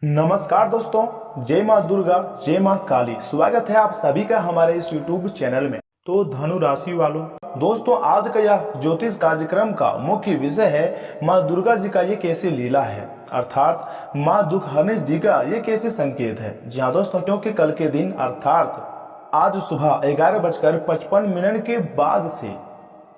नमस्कार दोस्तों, जय माँ दुर्गा, जय माँ काली। स्वागत है आप सभी का हमारे इस YouTube चैनल में। तो धनु राशि वालों, दोस्तों आज का यह ज्योतिष कार्यक्रम का मुख्य विषय है माँ दुर्गा जी का ये कैसी लीला है, अर्थात माँ दुख हरने जी का ये कैसे संकेत है। जी हाँ दोस्तों, क्योंकि कल के दिन अर्थात आज सुबह 11:55 के बाद से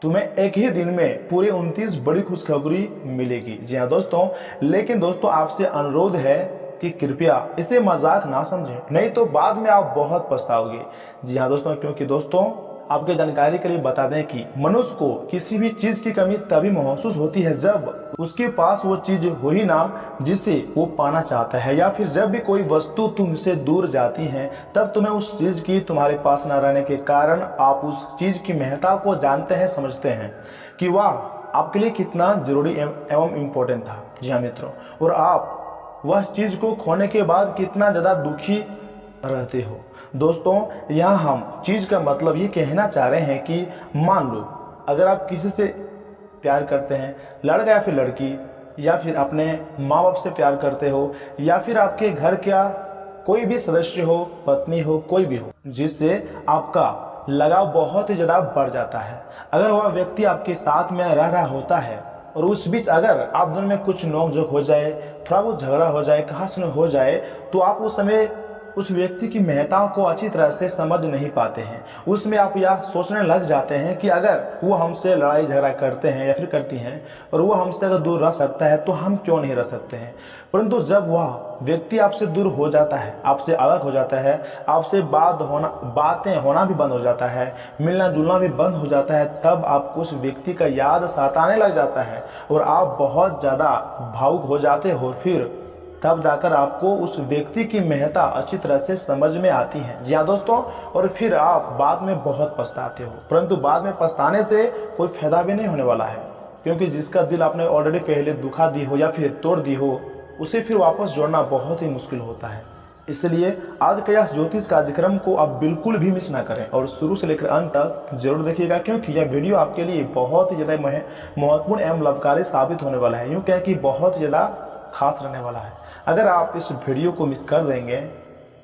तुम्हें एक ही दिन में पूरे 29 बड़ी खुशखबरी मिलेगी। जी हाँ दोस्तों, लेकिन दोस्तों आपसे अनुरोध है कि कृपया इसे मजाक ना समझें, नहीं तो बाद में आप बहुत पछताओगे। जी हाँ दोस्तों, क्योंकि दोस्तों आपके जानकारी के लिए बता दें कि मनुष्य को किसी भी चीज की कमी तभी महसूस होती है जब उसके पास वो चीज हो ही ना जिसे वो पाना चाहता है, या फिर जब भी कोई वस्तु तुमसे दूर जाती है तब तुम्हें उस चीज की तुम्हारे पास न रहने के कारण आप उस चीज की महत्ता को जानते हैं, समझते हैं कि वह आपके लिए कितना जरूरी एवं इम्पोर्टेंट था। जी हाँ मित्रों, और आप वह चीज को खोने के बाद कितना ज्यादा दुखी रहते हो। दोस्तों यहाँ हम चीज का मतलब ये कहना चाह रहे हैं कि मान लो अगर आप किसी से प्यार करते हैं, लड़का या फिर लड़की, या फिर अपने माँ बाप से प्यार करते हो, या फिर आपके घर का कोई भी सदस्य हो, पत्नी हो, कोई भी हो जिससे आपका लगाव बहुत ही ज़्यादा बढ़ जाता है। अगर वह व्यक्ति आपके साथ में रह रहा होता है और उस बीच अगर आप दोनों में कुछ नोकझोंक हो जाए, थोड़ा बहुत झगड़ा हो जाए, कहासुनी हो जाए, तो आप उस समय उस व्यक्ति की महत्ता को अच्छी तरह से समझ नहीं पाते हैं। उसमें आप यह सोचने लग जाते हैं कि अगर वो हमसे लड़ाई झगड़ा करते हैं या फिर करती हैं और वो हमसे अगर दूर रह सकता है तो हम क्यों नहीं रह सकते हैं। परंतु जब वह व्यक्ति आपसे दूर हो जाता है, आपसे अलग हो जाता है, आपसे बातें होना भी बंद हो जाता है, मिलना जुलना भी बंद हो जाता है, तब आपको उस व्यक्ति का याद सताने लग जाता है और आप बहुत ज़्यादा भावुक हो जाते हो। फिर तब जाकर आपको उस व्यक्ति की महत्ता अच्छी तरह से समझ में आती है। जी हाँ दोस्तों, और फिर आप बाद में बहुत पछताते हो, परंतु बाद में पछताने से कोई फायदा भी नहीं होने वाला है, क्योंकि जिसका दिल आपने ऑलरेडी पहले दुखा दी हो या फिर तोड़ दी हो, उसे फिर वापस जोड़ना बहुत ही मुश्किल होता है। इसलिए आज का यह ज्योतिष कार्यक्रम को आप बिल्कुल भी मिस ना करें और शुरू से लेकर अंत तक जरूर देखिएगा, क्योंकि यह वीडियो आपके लिए बहुत ही ज़्यादा महत्वपूर्ण एवं लाभकारी साबित होने वाला है। यूँ कहें कि बहुत ही ज़्यादा खास रहने वाला है। अगर आप इस वीडियो को मिस कर देंगे,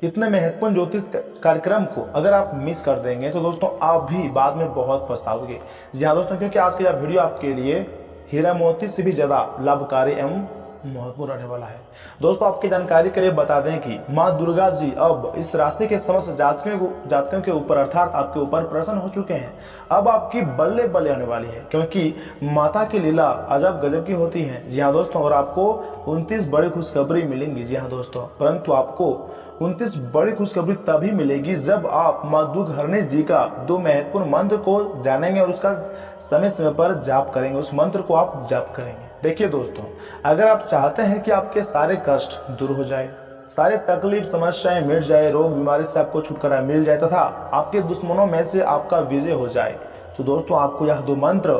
इतने महत्वपूर्ण ज्योतिष कार्यक्रम को अगर आप मिस कर देंगे, तो दोस्तों आप भी बाद में बहुत पछताओगे। जी हाँ दोस्तों, क्योंकि आज का यह वीडियो आपके लिए हीरा मोती से भी ज़्यादा लाभकारी एवं महत्वपूर्ण रहने वाला है। दोस्तों आपकी जानकारी के लिए बता दें कि माँ दुर्गा जी अब इस राशि के समस्त जातकों के ऊपर अर्थात आपके ऊपर प्रसन्न हो चुके हैं। अब आपकी बल्ले बल्ले होने वाली है, क्योंकि माता की लीला अजब गजब की होती है। जी हाँ दोस्तों, और आपको 29 बड़ी खुशखबरी मिलेंगी। जी हाँ दोस्तों, परंतु आपको 29 बड़ी खुशखबरी तभी मिलेगी जब आप माँ दुख हरने जी का 2 महत्वपूर्ण मंत्र को जानेंगे और उसका समय समय पर जाप करेंगे। उस मंत्र को आप जाप करेंगे। देखिए दोस्तों, अगर आप चाहते हैं कि आपके सारे कष्ट दूर हो जाए, सारे तकलीफ समस्याएं मिट जाए, रोग बीमारी से आपको छुटकारा मिल जाए तथा आपके दुश्मनों में से आपका विजय हो जाए, तो दोस्तों आपको यह 2 मंत्र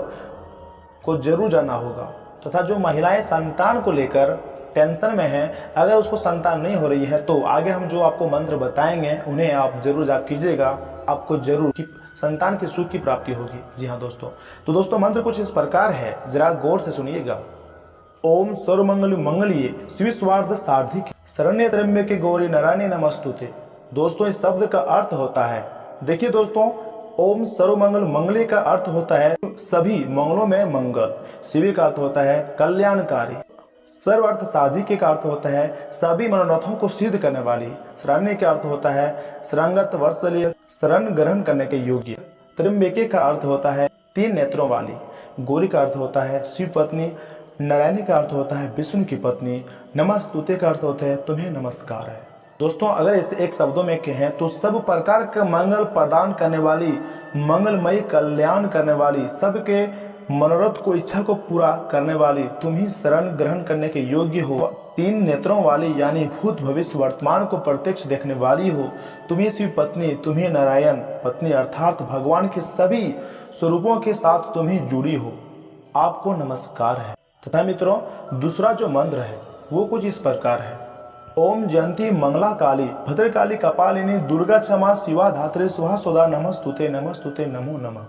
को जरूर जानना होगा। तथा जो महिलाएं संतान को लेकर टेंशन में हैं, अगर उसको संतान नहीं हो रही है तो आगे हम जो आपको मंत्र बताएंगे उन्हें आप जरूर जाप कीजिएगा, आपको जरूर संतान के सुख की प्राप्ति होगी। जी हाँ दोस्तों, तो दोस्तों मंत्र कुछ इस प्रकार है, जरा गौर से सुनिएगा। ओम सर्वमंगल मंगलिये शिव स्वार्थ सार्धिक शरण्य त्र्यंबके गौरी नारायणी नमस्तुते। दोस्तों इस शब्द का अर्थ होता है, देखिए दोस्तों, ओम सर्वमंगल मंगली का अर्थ होता है सभी मंगलों में मंगल, शिव का अर्थ होता है कल्याणकारी, सर्वार्थ साधिके का अर्थ होता है सभी मनोरथों को सिद्ध करने वाली, शरण्य का अर्थ होता है शरणगत वत्सलीय, शरण ग्रहण करने के योग्य, त्र्यंबके का अर्थ होता है 3 नेत्रों वाली, गौरी का अर्थ होता है शिव पत्नी, नारायणी का अर्थ होता है विष्णु की पत्नी, नमस्तुते का अर्थ होता है तुम्हें नमस्कार है। दोस्तों अगर इसे एक शब्दों में कहें तो सब प्रकार का मंगल प्रदान करने वाली, मंगलमयी कल्याण करने वाली, सबके मनोरथ को इच्छा को पूरा करने वाली, तुम ही शरण ग्रहण करने के योग्य हो, 3 नेत्रों वाली यानी भूत भविष्य वर्तमान को प्रत्यक्ष देखने वाली हो, तुम्ही शिव पत्नी, तुम्ही नारायण पत्नी अर्थात भगवान के सभी स्वरूपों के साथ तुम्ही जुड़ी हो, आपको नमस्कार है। तथा मित्रों दूसरा जो मंत्र है वो कुछ इस प्रकार है। ओम जयंती मंगला काली भद्रकाली कपालिनी दुर्गा क्षमा शिवा धात्री स्वाहा सौदा नमस्तुते नमस्तुते नमो नमः।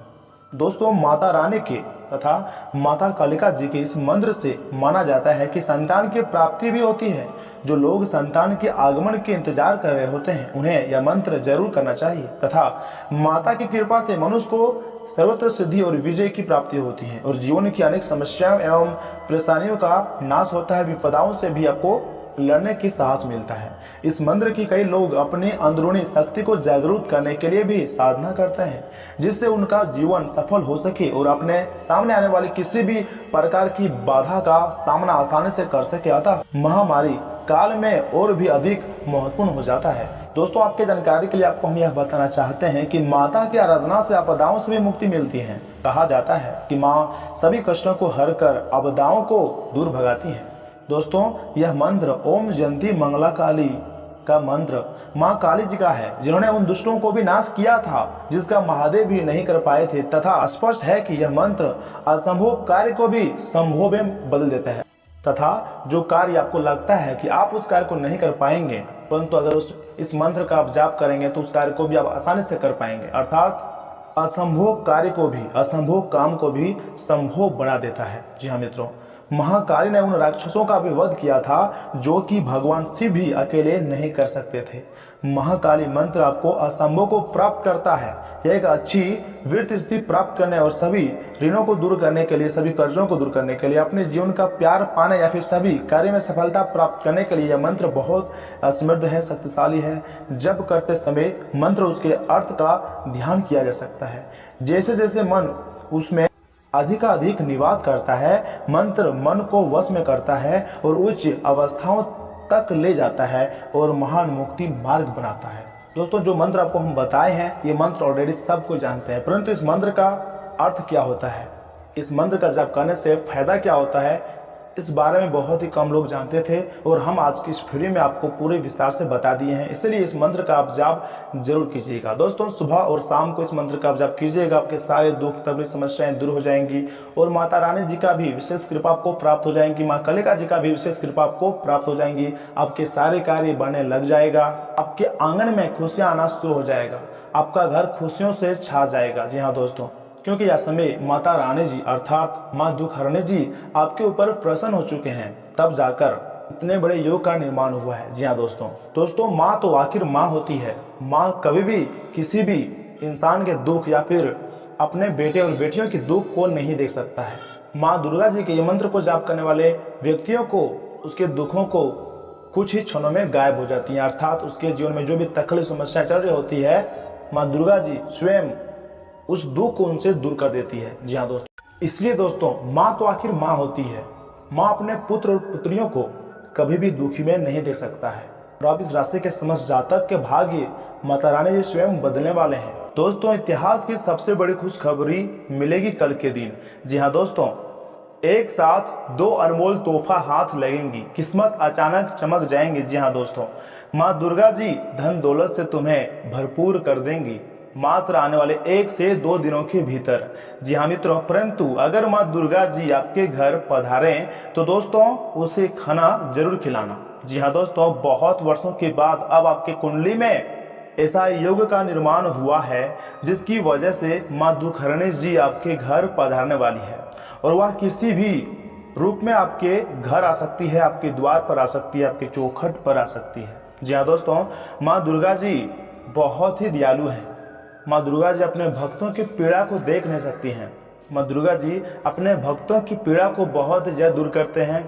दोस्तों माता रानी के तथा माता कालिका जी के इस मंत्र से माना जाता है कि संतान की प्राप्ति भी होती है। जो लोग संतान के आगमन के इंतजार कर रहे होते हैं उन्हें यह मंत्र जरूर करना चाहिए तथा माता की कृपा से मनुष्य को सर्वत्र सिद्धि और विजय की प्राप्ति होती है और जीवन की अनेक समस्याओं एवं परेशानियों का नाश होता है। विपदाओं से भी आपको लड़ने की साहस मिलता है। इस मंत्र की कई लोग अपनी अंदरूनी शक्ति को जागरूक करने के लिए भी साधना करते हैं, जिससे उनका जीवन सफल हो सके और अपने सामने आने वाली किसी भी प्रकार की बाधा का सामना आसानी से कर सके। अतः महामारी काल में और भी अधिक महत्वपूर्ण हो जाता है। दोस्तों आपके जानकारी के लिए आपको हम यह बताना चाहते हैं कि माता की आराधना से आपदाओं से भी मुक्ति मिलती है। कहा जाता है कि माँ सभी कष्टों को हर कर आपदाओं को दूर भगाती है। दोस्तों यह मंत्र ओम जयंती मंगला काली का मंत्र माँ काली जी का है, जिन्होंने उन दुष्टों को भी नाश किया था जिसका महादेव भी नहीं कर पाए थे। तथा स्पष्ट है कि यह मंत्र असंभव कार्य को भी संभव में बदल देता है तथा जो कार्य आपको लगता है कि आप उस कार्य को नहीं कर पाएंगे, परंतु अगर इस मंत्र का आप जाप करेंगे तो उस कार्य को भी आप आसानी से कर पाएंगे। अर्थात असंभव कार्य को भी, असंभव काम को भी संभव बना देता है। जी हाँ मित्रों, महाकाली ने उन राक्षसों का भी वध किया था जो कि भगवान शिव भी अकेले नहीं कर सकते थे। महाकाली मंत्र आपको असंभव को प्राप्त करता है। यह एक अच्छी वृत्ति स्थिति प्राप्त करने और सभी ऋणों को दूर करने के लिए, सभी कर्जों को दूर करने के लिए, अपने जीवन का प्यार पाने या फिर सभी कार्य में सफलता प्राप्त करने के लिए यह मंत्र बहुत समृद्ध है, शक्तिशाली है। जब करते समय मंत्र उसके अर्थ का ध्यान किया जा सकता है। जैसे जैसे मन उसमें अधिकाधिक निवास करता है, मंत्र मन को वश में करता है और उच्च अवस्थाओं तक ले जाता है और महान मुक्ति मार्ग बनाता है। दोस्तों जो मंत्र आपको हम बताए हैं ये मंत्र ऑलरेडी सबको जानते हैं, परंतु इस मंत्र का अर्थ क्या होता है, इस मंत्र का जाप करने से फायदा क्या होता है, इस बारे में बहुत ही कम लोग जानते थे और हम आज की इस वीडियो में आपको पूरे विस्तार से बता दिए हैं। इसलिए इस मंत्र का आप जाप जरूर कीजिएगा। दोस्तों सुबह और शाम को इस मंत्र का आप जाप कीजिएगा, आपके सारे दुख तकलीफ समस्याएं दूर हो जाएंगी और माता रानी जी का भी विशेष कृपा आपको प्राप्त हो जाएंगी, माँ कालिका जी का भी विशेष कृपा आपको प्राप्त हो जाएंगी। आपके सारे कार्य बनने लग जाएगा, आपके आंगन में खुशियां आना शुरू हो जाएगा, आपका घर खुशियों से छा जाएगा। जी हाँ दोस्तों, क्योंकि यह समय माता रानी जी अर्थात माँ दुखहरणी जी आपके ऊपर प्रसन्न हो चुके हैं, तब जाकर इतने बड़े योग का निर्माण हुआ है। जी हाँ दोस्तों माँ तो आखिर माँ होती है। माँ कभी भी किसी भी इंसान के दुख या फिर अपने बेटे और बेटियों के दुख को नहीं देख सकता है। माँ दुर्गा जी के ये मंत्र को जाप करने वाले व्यक्तियों को उसके दुखों को कुछ ही क्षणों में गायब हो जाती हैं। अर्थात उसके जीवन में जो भी तकलीफ समस्या चल रही होती है, माँ दुर्गा जी स्वयं उस दुख को उनसे दूर कर देती है। जी हाँ दोस्तों, इसलिए दोस्तों माँ तो आखिर माँ होती है। माँ अपने पुत्र और पुत्रियों को कभी भी दुखी में नहीं देख सकता है। और अब इस राशि के समस्त जातक के भाग्य माता रानी जी स्वयं बदलने वाले हैं। दोस्तों इतिहास की सबसे बड़ी खुशखबरी मिलेगी कल के दिन। जी हाँ दोस्तों, एक साथ दो अनमोल तोहफा हाथ लगेंगी, किस्मत अचानक चमक जाएंगी। जी हाँ दोस्तों, माँ दुर्गा जी धन दौलत से तुम्हें भरपूर कर देंगी मात्र आने वाले 1 से 2 दिनों के भीतर। जी हाँ मित्रों, परंतु अगर माँ दुर्गा जी आपके घर पधारें तो दोस्तों उसे खाना जरूर खिलाना। जी हाँ दोस्तों, बहुत वर्षों के बाद अब आपके कुंडली में ऐसा योग का निर्माण हुआ है जिसकी वजह से माँ दुखहरणी जी आपके घर पधारने वाली है और वह किसी भी रूप में आपके घर आ सकती है, आपके द्वार पर आ सकती है, आपके चौखट पर आ सकती है। जी हाँ दोस्तों, माँ दुर्गा जी बहुत ही दयालु हैं। माँ दुर्गा जी अपने भक्तों की पीड़ा को देख नहीं सकती हैं। माँ दुर्गा जी अपने भक्तों की पीड़ा को बहुत ज्यादा दूर करते हैं,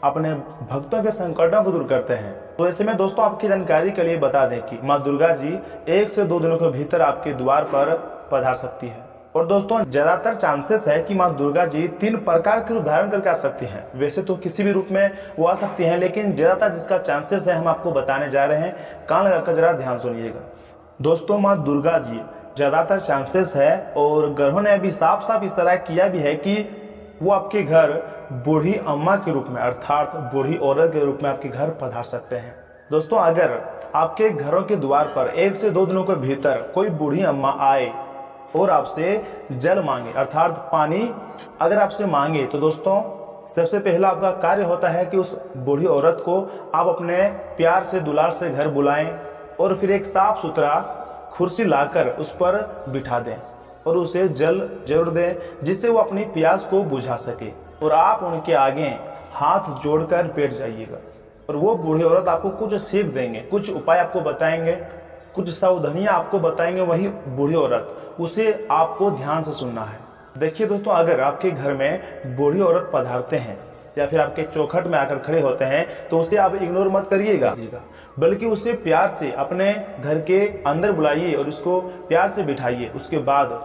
अपने भक्तों के संकटों को दूर करते हैं। तो ऐसे में दोस्तों आपकी जानकारी के लिए बता दें कि माँ दुर्गा जी 1 से 2 दिनों के भीतर आपके द्वार पर पधार सकती है। और दोस्तों ज्यादातर चांसेस है कि माँ दुर्गा जी 3 प्रकार के रूप धारण करके आ सकती हैं। वैसे तो किसी भी रूप में वो आ सकती हैं, लेकिन ज्यादातर जिसका चांसेस है हम आपको बताने जा रहे हैं। कान लगाकर जरा ध्यान सुनिएगा। दोस्तों माँ दुर्गा जी ज्यादातर चांसेस है और ग्रहों ने अभी साफ साफ इशारा किया भी है कि वो आपके घर बूढ़ी अम्मा के रूप में अर्थात बूढ़ी औरत के रूप में आपके घर पधार सकते हैं। दोस्तों अगर आपके घरों के द्वार पर 1 से 2 दिनों के भीतर कोई बूढ़ी अम्मा आए और आपसे जल मांगे अर्थात पानी अगर आपसे मांगे, तो दोस्तों सबसे पहला आपका कार्य होता है कि उस बूढ़ी औरत को आप अपने प्यार से दुलार से घर बुलाएं और फिर एक साफ सुथरा कुर्सी लाकर उस पर बिठा दें। और उसे जल जरूर दें जिससे वो अपनी प्यास को बुझा सके। और आप उनके आगे हाथ जोड़कर बैठ जाइएगा और वो बूढ़ी औरत आपको कुछ सीख देंगे, कुछ उपाय आपको बताएंगे, कुछ सावधानियां आपको बताएंगे। वही बूढ़ी औरत, उसे आपको ध्यान से सुनना है। देखिए दोस्तों, अगर आपके घर में बूढ़ी औरत पधारते हैं या फिर आपके चौखट में आकर खड़े होते हैं तो उसे आप इग्नोर मत करिएगा, बल्कि उसे प्यार से अपने घर के अंदर बुलाइए और उसको प्यार से बिठाइए। उसके बाद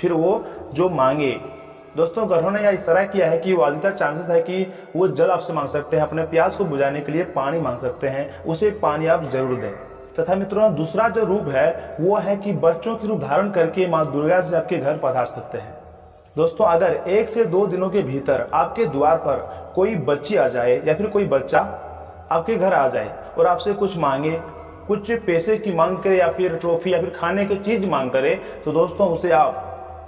फिर वो जो मांगे, दोस्तों ग्रहों ने यह इशारा किया है कि वो अधिकतर चांसेस है कि वो जल आपसे मांग सकते हैं, अपने प्यास को बुझाने के लिए पानी मांग सकते हैं, उसे पानी आप जरूर दें। तथा मित्रों, दूसरा जो रूप है वो है कि बच्चों की रूप धारण करके माँ दुर्गा जी आपके घर पधार सकते हैं। दोस्तों, अगर 1 से 2 दिनों के भीतर आपके द्वार पर कोई बच्ची आ जाए या फिर कोई बच्चा आपके घर आ जाए और आपसे कुछ मांगे, कुछ पैसे की मांग करे या फिर ट्रॉफी या फिर खाने की चीज मांग करे, तो दोस्तों उसे आप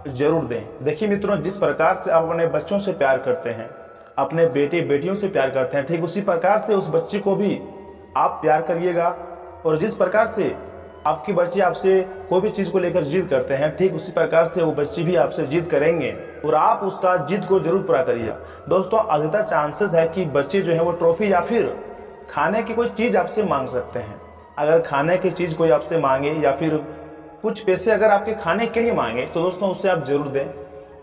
जरूर दें। देखिए मित्रों, जिस प्रकार से आप अपने बच्चों से प्यार करते हैं, अपने बेटे बेटियों से प्यार करते हैं, ठीक उसी प्रकार से उस बच्चे को भी आप प्यार करिएगा। और जिस प्रकार से आपकी बच्चे आपसे कोई भी चीज को लेकर जिद करते हैं, ठीक उसी प्रकार से वो बच्चे भी आपसे जिद करेंगे और आप उसका जिद को जरूर पूरा करिएगा। दोस्तों, अधिकतर चांसेस है कि बच्चे जो है वो ट्रॉफी या फिर खाने की कोई चीज आपसे मांग सकते हैं। अगर खाने की चीज कोई आपसे मांगे या फिर कुछ पैसे अगर आपके खाने के लिए मांगे तो दोस्तों उसे आप जरूर दें,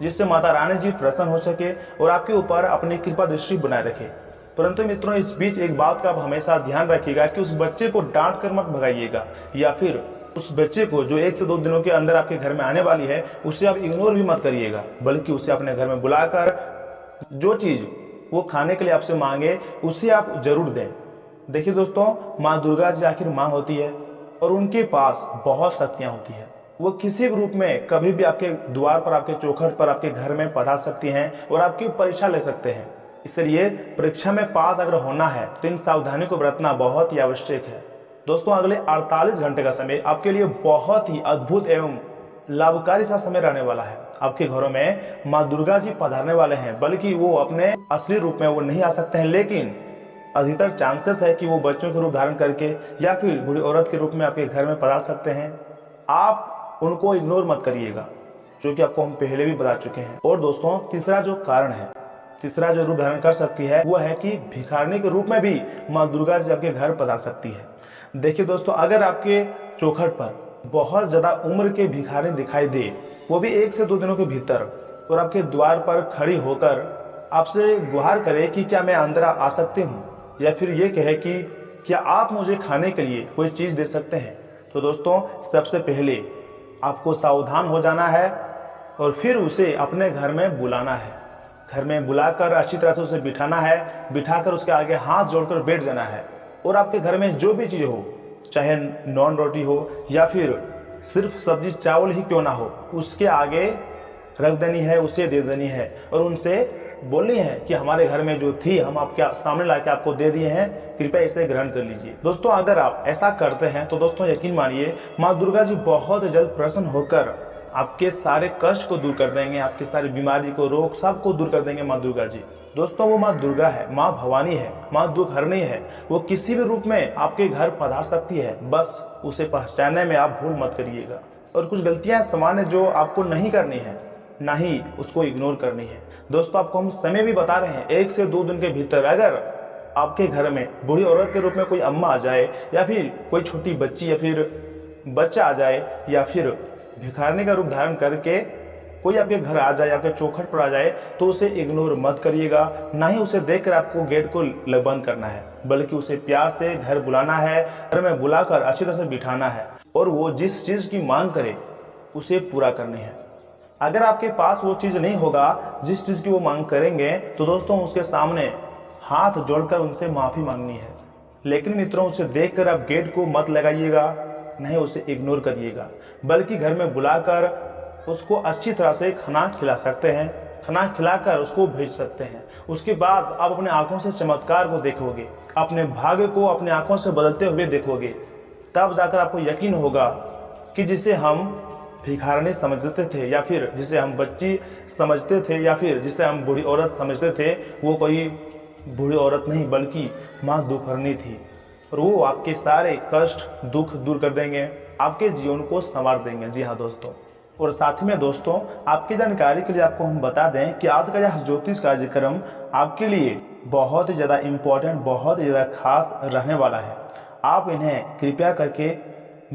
जिससे माता रानी जी प्रसन्न हो सके और आपके ऊपर अपनी कृपा दृष्टि बनाए रखे। परंतु मित्रों, इस बीच एक बात का आप हमेशा ध्यान रखिएगा कि उस बच्चे को डांट कर मत भगाइएगा या फिर उस बच्चे को जो 1 से 2 दिनों के अंदर आपके घर में आने वाली है उसे आप इग्नोर भी मत करिएगा, बल्कि उसे अपने घर में बुलाकर जो चीज वो खाने के लिए आपसे मांगे उसे आप जरूर दें। देखिए दोस्तों, माँ दुर्गा जी आखिर माँ होती है और उनके पास बहुत शक्तियां होती है। वो किसी भी रूप में कभी भी आपके द्वार पर, आपके चौखट पर, आपके घर में पधार सकती हैं और आपकी परीक्षा ले सकते हैं। इसलिए परीक्षा में पास अगर होना है तो इन सावधानी को बरतना बहुत ही आवश्यक है। दोस्तों, अगले 48 घंटे का समय आपके लिए बहुत ही अद्भुत एवं लाभकारी सा समय रहने वाला है। आपके घरों में माँ दुर्गा जी पधारने वाले हैं, बल्कि वो अपने असली रूप में वो नहीं आ सकते हैं, लेकिन अधिकतर चांसेस है कि वो बच्चों के रूप धारण करके या फिर बूढ़ी औरत के रूप में आपके घर में पधार सकते हैं। आप उनको इग्नोर मत करिएगा, जो कि आपको हम पहले भी बता चुके हैं। और दोस्तों, तीसरा जो कारण है, तीसरा जो रूप धारण कर सकती है वो है कि भिखारनी के रूप में भी माँ दुर्गा जी आपके घर पधार सकती है। देखिए दोस्तों, अगर आपके चौखट पर बहुत ज्यादा उम्र के भिखारी दिखाई दे, वो भी 1 से 2 दिनों के भीतर, और आपके द्वार पर खड़ी होकर आपसे गुहार करे कि क्या मैं अंदर आ सकती हूँ, या फिर ये कहे कि क्या आप मुझे खाने के लिए कोई चीज दे सकते हैं, तो दोस्तों सबसे पहले आपको सावधान हो जाना है और फिर उसे अपने घर में बुलाना है। घर में बुलाकर अच्छी तरह से उसे बिठाना है, बिठाकर उसके आगे हाथ जोड़कर बैठ जाना है और आपके घर में जो भी चीज हो, चाहे नॉन रोटी हो या फिर सिर्फ सब्जी चावल ही क्यों ना हो, उसके आगे रख देनी है, उसे दे देनी है और उनसे बोलनी है कि हमारे घर में जो थी हम आपके सामने लाके आपको दे दिए हैं, कृपया इसे ग्रहण कर लीजिए। दोस्तों, अगर आप ऐसा करते हैं तो दोस्तों यकीन मानिए माँ दुर्गा जी बहुत जल्द प्रसन्न होकर आपके सारे कष्ट को दूर कर देंगे, आपकी सारी बीमारी को, रोग सब को दूर कर देंगे माँ दुर्गा जी। दोस्तों, वो माँ दुर्गा है, माँ भवानी है, माँ दुख हरणी है। वो किसी भी रूप में आपके घर पधार सकती है, बस उसे पहचानने में आप भूल मत करिएगा। और कुछ गलतियां सामान्य जो आपको नहीं करनी है, ना ही उसको इग्नोर करनी है। दोस्तों, आपको हम समय भी बता रहे हैं, 1 से 2 दिन के भीतर अगर आपके घर में बूढ़ी औरत के रूप में कोई अम्मा आ जाए या फिर कोई छोटी बच्ची या फिर बच्चा आ जाए या फिर भिखारनी का रूप धारण करके कोई आपके घर आ जाए, आपके चौखट पर आ जाए, तो उसे इग्नोर मत करिएगा, ना ही उसे देखकर आपको गेट को बंद करना है, बल्कि उसे प्यार से घर बुलाना है, घर में बुलाकर अच्छी तरह से बिठाना है और वो जिस चीज की मांग करे उसे पूरा करनी है। अगर आपके पास वो चीज नहीं होगा जिस चीज की वो मांग करेंगे, तो दोस्तों उसके सामने हाथ जोड़कर उनसे माफी मांगनी है। लेकिन मित्रों, उसे देखकर आप गेट को मत लगाइएगा, नहीं उसे इग्नोर करिएगा, बल्कि घर में बुलाकर उसको अच्छी तरह से खाना खिला सकते हैं, खाना खिलाकर उसको भेज सकते हैं। उसके बाद आप अपने आंखों से चमत्कार को देखोगे, अपने भाग्य को अपने आंखों से बदलते हुए देखोगे। तब जाकर आपको यकीन होगा कि जिसे हम भिखारनी समझते थे या फिर जिसे हम बच्ची समझते थे या फिर जिसे हम बूढ़ी औरत समझते थे, वो कोई बूढ़ी औरत नहीं बल्कि माँ दुखहरनी थी। और वो आपके सारे कष्ट दुख दूर कर देंगे, आपके जीवन को संवार देंगे। जी हाँ दोस्तों, और साथ ही में दोस्तों आपकी जानकारी के लिए आपको हम बता दें कि आज का यह ज्योतिष कार्यक्रम आपके लिए बहुत ही ज़्यादा इम्पोर्टेंट, बहुत ही ज़्यादा खास रहने वाला है। आप इन्हें कृपया करके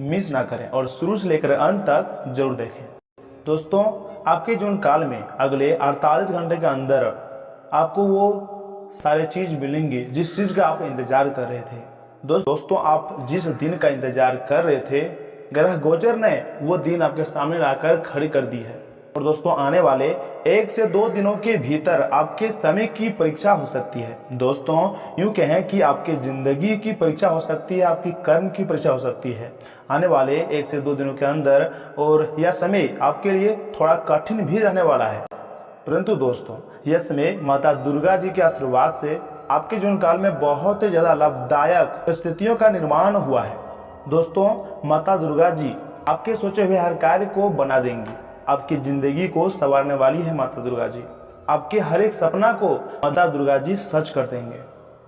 मिस ना करें और शुरू से लेकर अंत तक जरूर देखें। दोस्तों आपके जीवन काल में अगले 48 घंटे के अंदर आपको वो सारे चीज़ मिलेंगी जिस चीज़ का आप इंतजार कर रहे थे। दोस्तों आप जिस दिन का इंतजार कर रहे थे, ग्रह गोचर ने वो दिन आपके सामने लाकर खड़ी कर दी है। और दोस्तों आने वाले 1 से 2 दिनों के भीतर आपके समय की परीक्षा हो सकती है। दोस्तों यूँ कहें कि आपके ज़िंदगी की परीक्षा हो सकती है, आपकी कर्म की परीक्षा हो सकती है आने वाले 1 से 2 दिनों के अंदर। और यह समय आपके लिए थोड़ा कठिन भी रहने वाला है, परंतु दोस्तों यह समय माता दुर्गा जी के आशीर्वाद से आपके जीवन काल में बहुत ही ज़्यादा लाभदायक परिस्थितियों का निर्माण हुआ है। दोस्तों माता दुर्गा जी आपके सोचे हुए हर कार्य को बना देंगी, आपकी जिंदगी को संवारने वाली है माता दुर्गा जी। आपके हर एक सपना को माता दुर्गा जी सच कर देंगे।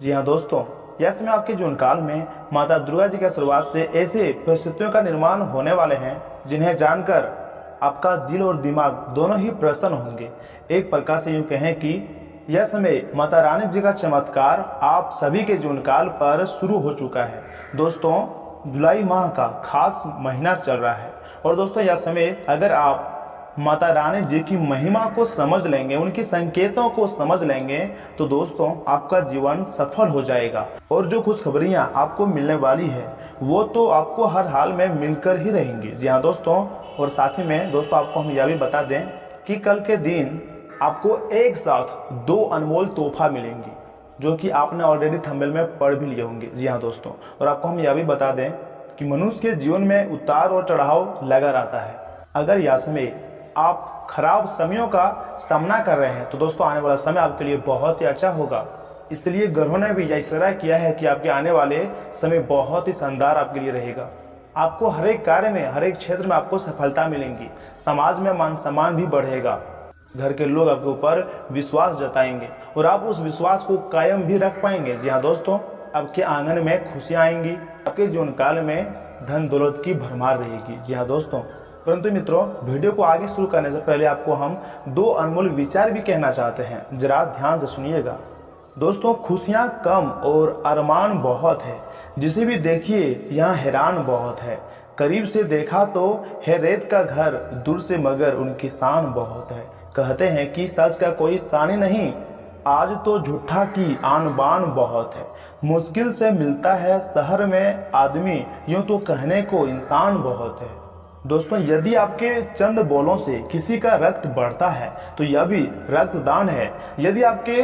जी हाँ दोस्तों, यह समय आपके जीवन काल में माता दुर्गा जी के आशीर्वाद से ऐसे परिस्थितियों का निर्माण होने वाले हैं जिन्हें जानकर आपका दिल और दिमाग दोनों ही प्रसन्न होंगे। एक प्रकार से यूँ कहें कि यह समय माता रानी जी का चमत्कार आप सभी के जीवन काल पर शुरू हो चुका है। दोस्तों जुलाई माह का खास महीना चल रहा है और दोस्तों यह समय अगर आप माता रानी जी की महिमा को समझ लेंगे, उनके संकेतों को समझ लेंगे, तो दोस्तों आपका जीवन सफल हो जाएगा। और जो खुशखबरियाँ आपको मिलने वाली है वो तो आपको हर हाल में मिलकर ही रहेंगी। जी हाँ दोस्तों, और साथ ही में दोस्तों आपको हम यह भी बता दें कि कल के दिन आपको एक साथ 2 अनमोल तोहफा मिलेंगी जो कि आपने ऑलरेडी थंबनेल में पढ़ भी लिए होंगे। जी हाँ दोस्तों, और आपको हम यह भी बता दें कि मनुष्य के जीवन में उतार और चढ़ाव लगा रहता है। अगर यह समय आप खराब समयों का सामना कर रहे हैं तो दोस्तों आने वाला समय आपके लिए बहुत ही अच्छा होगा। इसलिए ग्रहों ने भी यह इशारा किया है कि आपके आने वाले समय बहुत ही शानदार आपके लिए रहेगा। आपको हर एक कार्य में, हर एक क्षेत्र में आपको सफलता मिलेंगी। समाज में मान सम्मान भी बढ़ेगा। घर के लोग आपके ऊपर विश्वास जताएंगे और आप उस विश्वास को कायम भी रख पाएंगे। जी हाँ दोस्तों, आपके आंगन में खुशियाँ आएंगी। आपके जीवन काल में धन दौलत की भरमार रहेगी। जी हाँ दोस्तों, परंतु मित्रों वीडियो को आगे शुरू करने से पहले आपको हम 2 अनमोल विचार भी कहना चाहते हैं, जरा ध्यान से सुनिएगा। दोस्तों खुशियाँ कम और अरमान बहुत है, जिसे भी देखिए यहाँ हैरान बहुत है। करीब से देखा तो है रेत का घर, दूर से मगर उनकी शान बहुत है। कहते हैं कि सच का कोई शानी नहीं, आज तो झूठा की आन बान बहुत है। मुश्किल से मिलता है शहर में आदमी, यूँ तो कहने को इंसान बहुत है। दोस्तों यदि आपके चंद बोलों से किसी का रक्त बढ़ता है तो यह भी रक्तदान है। यदि आपके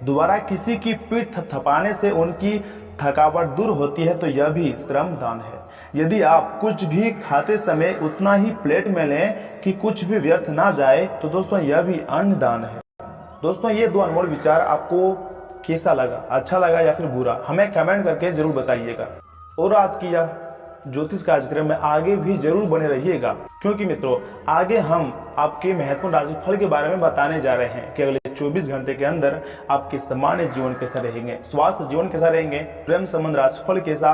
द्वारा किसी की पीठ थपथपाने से उनकी थकावट दूर होती है तो यह भी श्रमदान है। यदि आप कुछ भी खाते समय उतना ही प्लेट में लें कि कुछ भी व्यर्थ ना जाए तो दोस्तों यह भी अन्नदान है। दोस्तों ये 2 अनमोल विचार आपको कैसा लगा, अच्छा लगा या फिर बुरा, हमें कमेंट करके जरूर बताइएगा। और आज की यह ज्योतिष कार्यक्रम में आगे भी जरूर बने रहिएगा, क्योंकि मित्रों आगे हम आपके महत्वपूर्ण राशिफल के बारे में बताने जा रहे हैं कि अगले 24 घंटे के अंदर आपके सामान्य जीवन कैसा रहेंगे, स्वास्थ्य जीवन कैसा रहेंगे, प्रेम संबंध राशिफल कैसा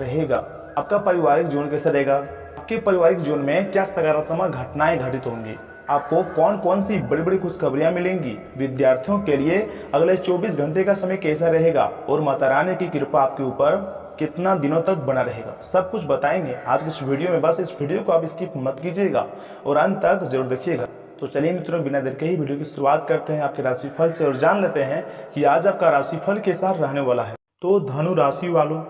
रहेगा, आपका पारिवारिक जीवन कैसा रहेगा, आपके पारिवारिक जीवन में क्या सकारात्मक घटनाएं घटित होंगी, आपको कौन कौन सी बड़ी बड़ी खुशखबरियां मिलेंगी, विद्यार्थियों के लिए अगले 24 घंटे का समय कैसा रहेगा और माता रानी की कृपा आपके ऊपर कितना दिनों तक बना रहेगा, सब कुछ बताएंगे आज की इस वीडियो में। बस इस वीडियो को आप स्किप मत कीजिएगा और अंत तक जरूर देखिएगा। तो चलिए मित्रों बिना देर के ही वीडियो की शुरुआत करते हैं आपके राशिफल से और जान लेते हैं कि आज आपका राशिफल कैसा रहने वाला है। तो धनु राशि वालों,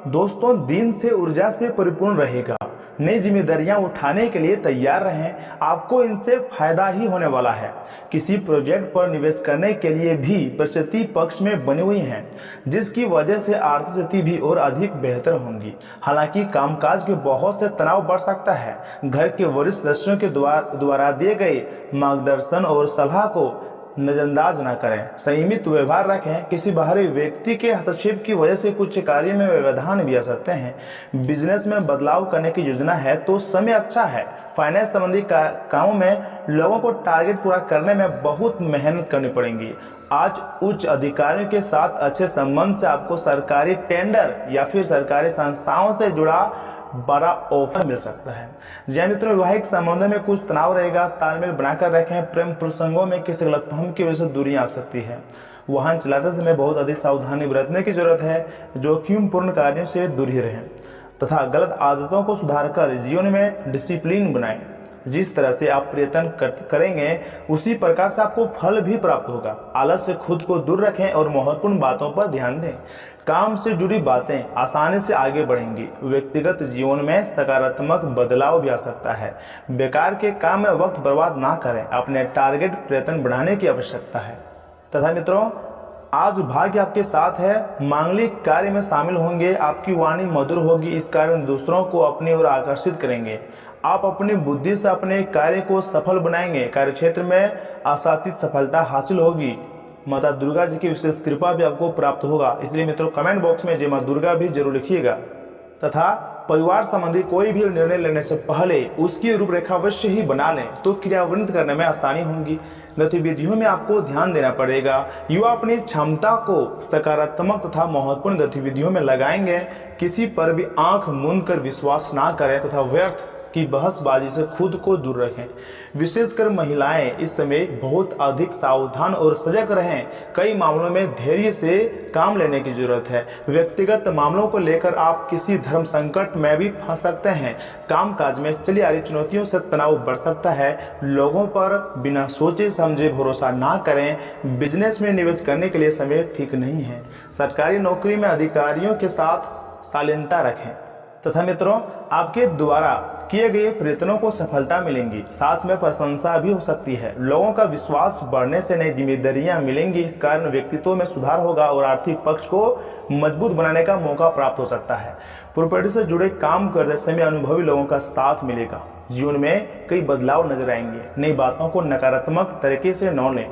दोस्तों दिन से ऊर्जा से परिपूर्ण रहेगा। नई जिम्मेदारियां उठाने के लिए तैयार रहें, आपको इनसे फायदा ही होने वाला है। किसी प्रोजेक्ट पर निवेश करने के लिए भी परिस्थिति पक्ष में बनी हुई हैं, जिसकी वजह से आर्थिक स्थिति भी और अधिक बेहतर होंगी। हालांकि कामकाज के बहुत से तनाव बढ़ सकता है। घर के वरिष्ठ सदस्यों के द्वारा दिए गए मार्गदर्शन और सलाह को नजरअंदाज न करें, संयमित व्यवहार रखें। किसी बाहरी व्यक्ति के हस्तक्षेप की वजह से कुछ कार्य में व्यवधान भी आ सकते हैं। बिजनेस में बदलाव करने की योजना है तो समय अच्छा है। फाइनेंस संबंधी कामों में लोगों को टारगेट पूरा करने में बहुत मेहनत करनी पड़ेगी। आज उच्च अधिकारियों के साथ अच्छे संबंध से आपको सरकारी टेंडर या फिर सरकारी संस्थाओं से जुड़ा बड़ा ऑफर मिल सकता है। जी मित्रों, वैवाहिक संबंधों में कुछ तनाव रहेगा, तालमेल बनाकर रखें। प्रेम प्रसंगों में किसी गलतफहमी की वजह से दूरियां आ सकती है। वाहन चलाते समय बहुत अधिक सावधानी बरतने की जरूरत है। जोखिमपूर्ण कार्यों से दूर ही रहें तथा गलत आदतों को सुधारकर जीवन में डिसिप्लिन बनाएं। जिस तरह से आप प्रयत्न करेंगे उसी प्रकार से आपको फल भी प्राप्त होगा। आलस से खुद को दूर रखें और महत्वपूर्ण बातों पर ध्यान दें। काम से जुड़ी बातें आसानी से आगे बढ़ेंगी। व्यक्तिगत जीवन में सकारात्मक बदलाव भी आ सकता है। बेकार के काम में वक्त बर्बाद ना करें। अपने टारगेट प्रयत्न बढ़ाने की आवश्यकता है। तथा मित्रों, आज भाग्य आपके साथ है। मांगलिक कार्य में शामिल होंगे। आपकी वाणी मधुर होगी, इस कारण दूसरों को अपनी ओर आकर्षित करेंगे। आप अपनी बुद्धि से अपने कार्य को सफल बनाएंगे। कार्य क्षेत्र में आशातीत सफलता हासिल होगी। माता दुर्गा जी की विशेष कृपा भी आपको प्राप्त होगा। इसलिए मित्रों, कमेंट बॉक्स में जय मां दुर्गा भी जरूर लिखिएगा। तथा परिवार संबंधी कोई भी निर्णय लेने से पहले उसकी रूपरेखा अवश्य ही बना लें, तो क्रियान्वित करने में आसानी होगी। गतिविधियों में आपको ध्यान देना पड़ेगा। युवा अपनी क्षमता को सकारात्मक तथा महत्वपूर्ण गतिविधियों में लगाएंगे। किसी पर भी आंख मूंद कर विश्वास ना करें तथा व्यर्थ की बहसबाजी से खुद को दूर रखें। विशेषकर महिलाएं इस समय बहुत अधिक सावधान और सजग रहें। कई मामलों में धैर्य से काम लेने की जरूरत है। व्यक्तिगत मामलों को लेकर आप किसी धर्म संकट में भी फंस सकते हैं। कामकाज में चली आ रही चुनौतियों से तनाव बढ़ सकता है। लोगों पर बिना सोचे समझे भरोसा ना करें। बिजनेस में निवेश करने के लिए समय ठीक नहीं है। सरकारी नौकरी में अधिकारियों के साथ शालीनता रखें। तथा मित्रों, आपके द्वारा किए गए प्रयत्नों को सफलता मिलेंगी, साथ में प्रशंसा भी हो सकती है। लोगों का विश्वास बढ़ने से नई जिम्मेदारियां मिलेंगी। इस कारण व्यक्तित्व में सुधार होगा और आर्थिक पक्ष को मजबूत बनाने का मौका प्राप्त हो सकता है। प्रॉपर्टी से जुड़े काम करते समय अनुभवी लोगों का साथ मिलेगा। जीवन में कई बदलाव नजर आएंगे। नई बातों को नकारात्मक तरीके से न लें।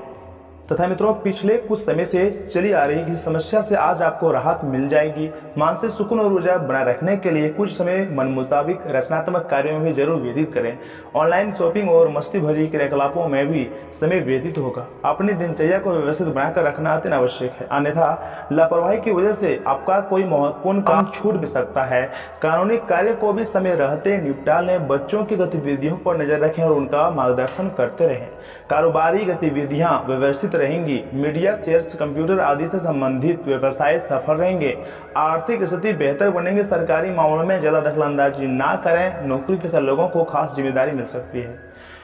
तथा मित्रों, पिछले कुछ समय से चली आ रही किसी समस्या से आज आपको राहत मिल जाएगी। मानसिक सुकून और ऊर्जा बनाए रखने के लिए कुछ समय मन मुताबिक रचनात्मक कार्यों में भी जरूर व्यतीत करें। ऑनलाइन शॉपिंग और मस्ती भरी क्रियाकलापों में भी समय व्यतीत होगा। अपनी दिनचर्या को व्यवस्थित बनाकर रखना अत्यंत आवश्यक है, अन्यथा लापरवाही की वजह से आपका कोई महत्वपूर्ण काम छूट भी सकता है। कानूनी कार्य को भी समय रहते निपटा लें। बच्चों की गतिविधियों पर नजर रखें और उनका मार्गदर्शन करते रहें। कारोबारी गतिविधियां व्यवस्थित रहेंगी। मीडिया, शेयर्स, कंप्यूटर आदि से संबंधित व्यवसाय सफल रहेंगे। आर्थिक स्थिति बेहतर बनेंगे। सरकारी मामलों में ज्यादा दखलंदाजी ना करें। नौकरी पेशा लोगों को खास जिम्मेदारी मिल सकती है।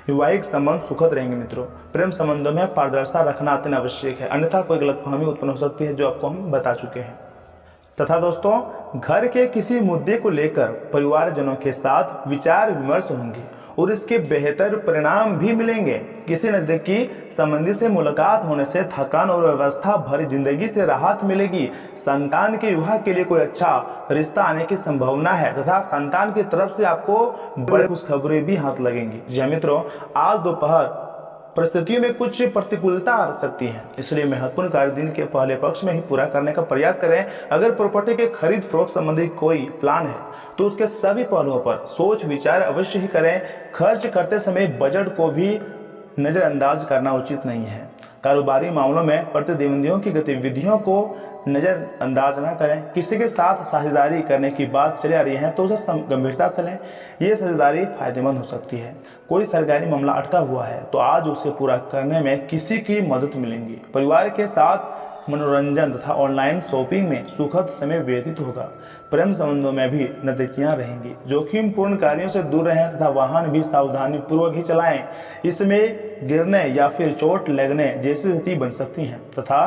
वैवाहिक संबंध सुखद रहेंगे। मित्रों, प्रेम संबंधों में पारदर्शिता रखना अत्यंत आवश्यक है, अन्यथा कोई गलतफहमी उत्पन्न हो सकती है, जो आपको हम बता चुके हैं। तथा दोस्तों, घर के किसी मुद्दे को लेकर परिवारजनों के साथ विचार विमर्श होंगे और इसके बेहतर परिणाम भी मिलेंगे। किसी नजदीकी संबंधी से मुलाकात होने से थकान और व्यवस्था भरी जिंदगी से राहत मिलेगी। संतान के विवाह के लिए कोई अच्छा रिश्ता आने की संभावना है तथा संतान की तरफ से आपको बड़ी खुशखबरी भी हाथ लगेंगी। जी मित्रों, आज दोपहर परिस्थितियों में कुछ प्रतिकूलता आ सकती है, इसलिए महत्वपूर्ण कार्य दिन के पहले पक्ष में ही पूरा करने का प्रयास करें। अगर प्रॉपर्टी के खरीद फरोख्त संबंधी कोई प्लान है तो उसके सभी पहलुओं पर सोच विचार अवश्य ही करें। खर्च करते समय बजट को भी नजरअंदाज करना उचित नहीं है। कारोबारी मामलों में प्रतिद्वंदियों की गतिविधियों को नजरअंदाज न करें। किसी के साथ साझेदारी करने की बात चली आ रही है तो उसे गंभीरता से लें। ये साझेदारी फायदेमंद हो सकती है। कोई सरकारी मामला अटका हुआ है तो आज उसे पूरा करने में किसी की मदद मिलेंगी। परिवार के साथ मनोरंजन तथा ऑनलाइन शॉपिंग में सुखद समय व्यतीत होगा। प्रेम संबंधों में भी नजदीकियां रहेंगी। जोखिमपूर्ण कार्यों से दूर रहें तथा वाहन भी सावधानी पूर्वक ही चलाएं। इसमें गिरने या फिर चोट लगने जैसी स्थिति बन सकती है तथा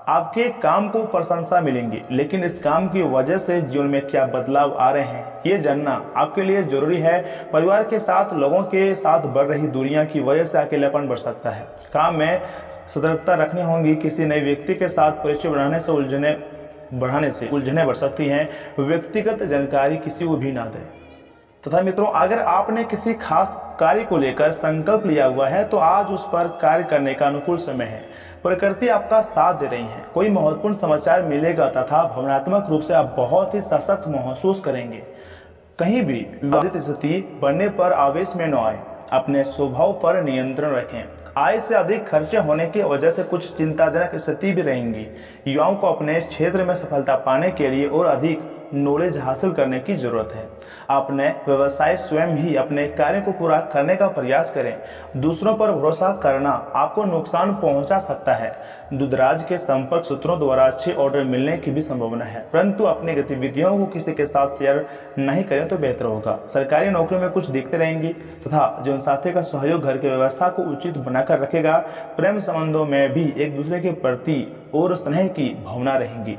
आपके काम को प्रशंसा मिलेंगी, लेकिन इस काम की वजह से जीवन में क्या बदलाव आ रहे हैं ये जानना आपके लिए जरूरी है। परिवार के साथ लोगों के साथ बढ़ रही दूरियां की वजह से अकेलापन बढ़ सकता है। काम में सतर्कता रखनी होगी। किसी नए व्यक्ति के साथ परिचय बढ़ाने से उलझने बढ़ सकती हैं। व्यक्तिगत जानकारी किसी को भी ना दें। तथा मित्रों, अगर आपने किसी खास कार्य को लेकर संकल्प लिया हुआ है तो आज उस पर कार्य करने का अनुकूल समय है। प्रकृति आपका साथ दे रही है। कोई महत्वपूर्ण समाचार मिलेगा तथा भावनात्मक रूप से आप बहुत ही सशक्त महसूस करेंगे। कहीं भी विवादित स्थिति बनने पर आवेश में न आए। अपने स्वभाव पर नियंत्रण रखें। आय से अधिक खर्चे होने की वजह से कुछ चिंताजनक स्थिति भी रहेंगी। युवाओं को अपने क्षेत्र में सफलता पाने के लिए और अधिक नॉलेज हासिल करने की जरूरत है। अपने व्यवसाय स्वयं ही अपने कार्य को पूरा करने का प्रयास करें। दूसरों पर भरोसा करना आपको नुकसान पहुंचा सकता है। दूरदराज के संपर्क सूत्रों द्वारा अच्छे ऑर्डर मिलने की भी संभावना है, परंतु अपनी गतिविधियों को किसी के साथ शेयर नहीं करें तो बेहतर होगा। सरकारी नौकरी में कुछ देखते रहेंगे तथा जीवनसाथी का सहयोग घर की व्यवस्था को उचित बनाकर रखेगा। प्रेम संबंधों में भी एक दूसरे के प्रति और स्नेह की भावना रहेगी।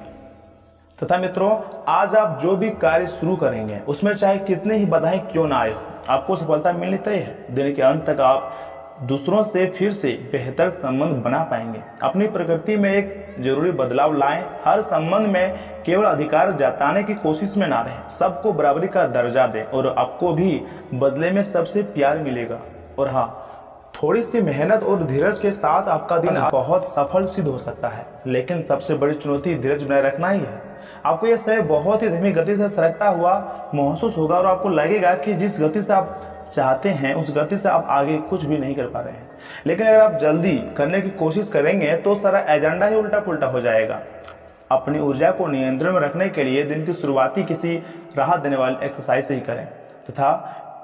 तथा मित्रों, आज आप जो भी कार्य शुरू करेंगे उसमें चाहे कितनी ही बाधाएं क्यों ना आए, आपको सफलता मिलनी तय है। दिन के अंत तक आप दूसरों से फिर से बेहतर संबंध बना पाएंगे। अपनी प्रकृति में एक जरूरी बदलाव लाएं। हर संबंध में केवल अधिकार जताने की कोशिश में ना रहें। सबको बराबरी का दर्जा दें और आपको भी बदले में सबसे प्यार मिलेगा। और हाँ, थोड़ी सी मेहनत और धीरज के साथ आपका दिन बहुत सफल सिद्ध हो सकता है, लेकिन सबसे बड़ी चुनौती धीरज बनाए रखना ही है। आपको यह समय बहुत ही धीमी गति से सरकता हुआ महसूस होगा और आपको लगेगा कि जिस गति से आप चाहते हैं उस गति से आप आगे कुछ भी नहीं कर पा रहे हैं। लेकिन अगर आप जल्दी करने की कोशिश करेंगे तो सारा एजेंडा ही उल्टा पुल्टा हो जाएगा। अपनी ऊर्जा को नियंत्रण में रखने के लिए दिन की शुरुआती किसी राहत देने वाली एक्सरसाइज ही करें तथा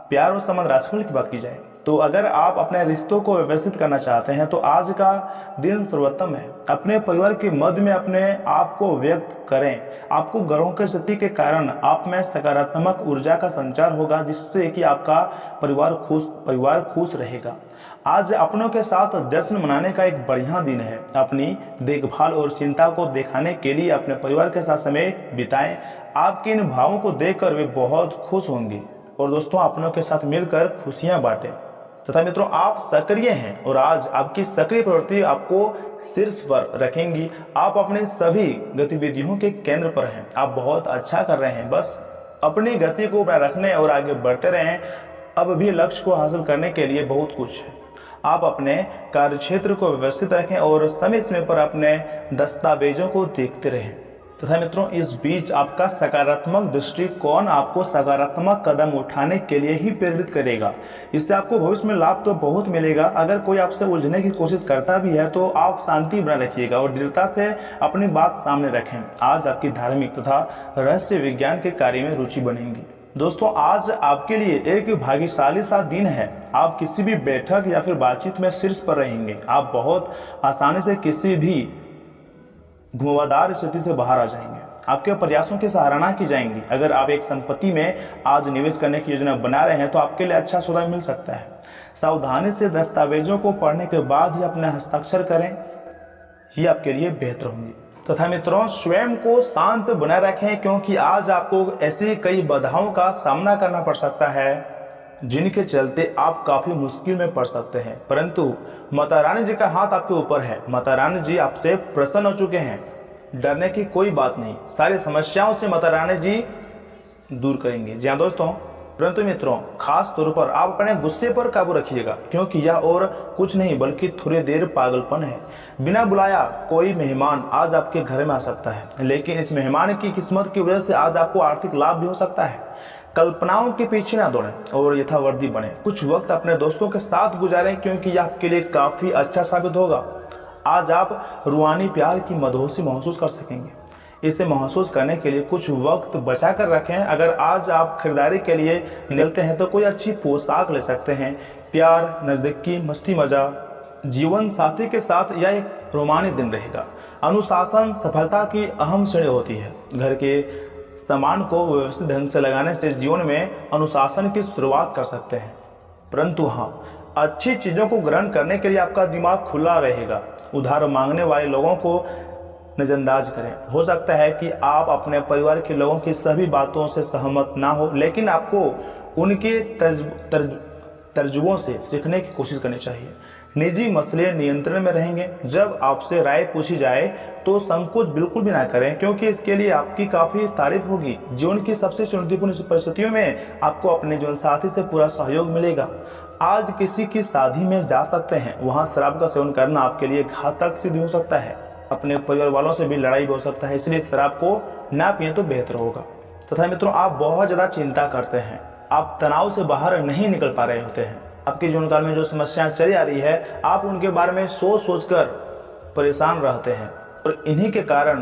प्यार और संबंध राजफल की बात की जाए तो अगर आप अपने रिश्तों को व्यवस्थित करना चाहते हैं तो आज का दिन सर्वोत्तम है। अपने परिवार के मध्य में अपने आप को व्यक्त करें। आपको ग्रहों की स्थिति के कारण आप में सकारात्मक ऊर्जा का संचार होगा, जिससे कि आपका परिवार खुश रहेगा। आज अपनों के साथ जश्न मनाने का एक बढ़िया दिन है। अपनी देखभाल और चिंता को दिखाने के लिए अपने परिवार के साथ समय बिताएं। आपके इन भावों को देखकर वे बहुत खुश होंगे और दोस्तों अपनों के साथ मिलकर खुशियां बांटें। तथा मित्रों, आप सक्रिय हैं और आज आपकी सक्रिय प्रवृत्ति आपको शीर्ष पर रखेंगी। आप अपने सभी गतिविधियों के केंद्र पर हैं। आप बहुत अच्छा कर रहे हैं। बस अपनी गति को बनाए रखने और आगे बढ़ते रहें। अब भी लक्ष्य को हासिल करने के लिए बहुत कुछ है। आप अपने कार्यक्षेत्र को व्यवस्थित रखें और समय समय पर अपने दस्तावेजों को देखते रहें। तथा मित्रों, इस बीच आपका सकारात्मक दृष्टिकोण आपको सकारात्मक कदम उठाने के लिए ही प्रेरित करेगा। इससे आपको भविष्य में लाभ तो बहुत मिलेगा। अगर कोई आपसे उलझने की कोशिश करता भी है तो आप शांति बनाए रखिएगा और दृढ़ता से अपनी बात सामने रखें। आज आपकी धार्मिक तथा रहस्य विज्ञान के कार्य में रुचि बनेगी। दोस्तों, आज आपके लिए एक भाग्यशाली सा दिन है। आप किसी भी बैठक या फिर बातचीत में शीर्ष पर रहेंगे। आप बहुत आसानी से किसी भी घुमावदार स्थिति से बाहर आ जाएंगे। आपके प्रयासों की सराहना की जाएंगी। अगर आप एक संपत्ति में आज निवेश करने की योजना बना रहे हैं तो आपके लिए अच्छा सौदा मिल सकता है। सावधानी से दस्तावेजों को पढ़ने के बाद ही अपने हस्ताक्षर करें, ये आपके लिए बेहतर होंगे। तथा मित्रों, स्वयं को शांत बनाए रखें, क्योंकि आज आपको ऐसी कई बाधाओं का सामना करना पड़ सकता है जिनके चलते आप काफी मुश्किल में पड़ सकते हैं। परंतु माता रानी जी का हाथ आपके ऊपर है। माता रानी जी आपसे प्रसन्न हो चुके हैं। डरने की कोई बात नहीं। सारी समस्याओं से माता रानी जी दूर करेंगे। जी हाँ दोस्तों, परंतु मित्रों, खास तौर पर आप अपने गुस्से पर काबू रखिएगा, क्योंकि यह और कुछ नहीं बल्कि थोड़ी देर पागलपन है। बिना बुलाया कोई मेहमान आज आपके घर में आ सकता है, लेकिन इस मेहमान की किस्मत की वजह से आज आपको आर्थिक लाभ भी हो सकता है। कल्पनाओं के पीछे ना दौड़ें और यथावर्ती बने। कुछ वक्त अपने दोस्तों के साथ गुजारें, क्योंकि यह आपके लिए काफी अच्छा साबित होगा। आज आप रूहानी प्यार की मदहोशी महसूस कर सकेंगे। इसे महसूस करने के लिए कुछ वक्त बचा कर रखें। अगर आज आप खरीदारी के लिए निकलते हैं तो कोई अच्छी पोशाक ले सकते हैं। प्यार, नजदीकी, मस्ती मजा, जीवन साथी के साथ यह एक रोमांचक दिन रहेगा। अनुशासन सफलता की अहम सीढ़ी होती है। घर के सामान को व्यवस्थित ढंग से लगाने से जीवन में अनुशासन की शुरुआत कर सकते हैं। परंतु हाँ, अच्छी चीजों को ग्रहण करने के लिए आपका दिमाग खुला रहेगा। उधार मांगने वाले लोगों को नजरअंदाज करें। हो सकता है कि आप अपने परिवार के लोगों की सभी बातों से सहमत ना हो, लेकिन आपको उनके तर्जुबों से सीखने की कोशिश करनी चाहिए। निजी मसले नियंत्रण में रहेंगे। जब आपसे राय पूछी जाए तो संकोच बिल्कुल भी ना करें, क्योंकि इसके लिए आपकी काफी तारीफ होगी। जीवन की सबसे चुनौतीपूर्ण परिस्थितियों में आपको अपने जीवन साथी से पूरा सहयोग मिलेगा। आज किसी की शादी में जा सकते हैं, वहां शराब का सेवन करना आपके लिए घातक सिद्ध हो सकता है। अपने परिवार वालों से भी लड़ाई भी हो सकता है, इसलिए शराब को ना पिए तो बेहतर होगा। तथा मित्रों, आप बहुत ज्यादा चिंता करते हैं। आप तनाव से बाहर नहीं निकल पा रहे होते हैं। आपके जीवन काल में जो समस्याएं चली आ रही है, आप उनके बारे में सोच सोच कर परेशान रहते हैं और इन्हीं के कारण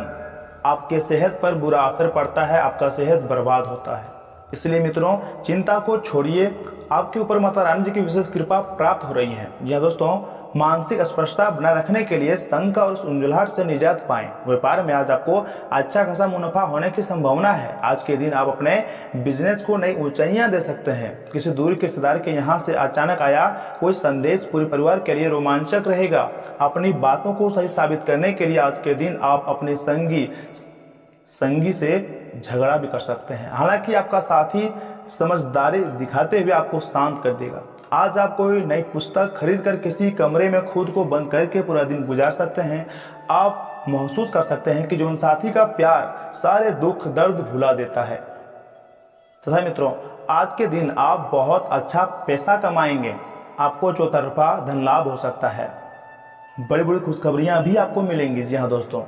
आपके सेहत पर बुरा असर पड़ता है, आपका सेहत बर्बाद होता है। इसलिए मित्रों, चिंता को छोड़िए, आपके ऊपर माता रानी जी की विशेष कृपा प्राप्त हो रही है। जी हाँ दोस्तों, मानसिक स्पष्टता बनाए रखने के लिए शंका और उलझुलाहट से निजात पाएं। व्यापार में आज आपको अच्छा खासा मुनाफा होने की संभावना है। आज के दिन आप अपने बिजनेस को नई ऊंचाइयां दे सकते हैं। किसी दूर के रिश्तेदार के यहाँ से अचानक आया कोई संदेश पूरे परिवार के लिए रोमांचक रहेगा। अपनी बातों को सही साबित करने के लिए आज के दिन आप अपने संगी से झगड़ा भी कर सकते हैं। हालांकि आपका साथी समझदारी दिखाते हुए आपको शांत कर देगा। आज आप कोई नई पुस्तक खरीद कर किसी कमरे में खुद को बंद करके पूरा दिन गुजार सकते हैं। आप महसूस कर सकते हैं कि जीवन साथी का प्यार सारे दुख दर्द भुला देता है। तथा मित्रों, आज के दिन आप बहुत अच्छा पैसा कमाएंगे। आपको चौतरफा धन लाभ हो सकता है। बड़ी बड़ी खुशखबरियां भी आपको मिलेंगी। जी हाँ दोस्तों,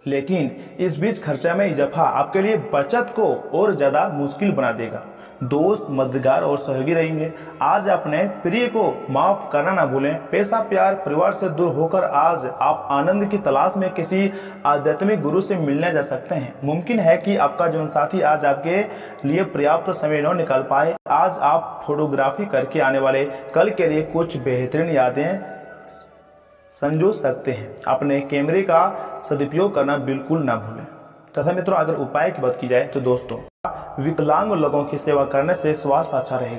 लेकिन इस बीच खर्चा में इजाफा आपके लिए बचत को और ज्यादा मुश्किल बना देगा। दोस्त, मददगार और सहयोगी रहेंगे। आज अपने प्रिय को माफ करना ना भूलें। पैसा, प्यार, परिवार से दूर होकर आज आप आनंद की तलाश में किसी आध्यात्मिक गुरु से मिलने जा सकते हैं। मुमकिन है कि आपका जीवन साथी आज आपके लिए पर्याप्त समय न निकाल पाए। आज आप फोटोग्राफी करके आने वाले कल के लिए कुछ बेहतरीन यादें संजो सकते हैं। अपने कैमरे का सदुपयोग करना बिल्कुल ना भूलें। तथा मित्रों, अगर उपाय की बात की जाए तो दोस्तों, विकलांग लोगों की सेवा करने से स्वास्थ्य अच्छा रहेगा।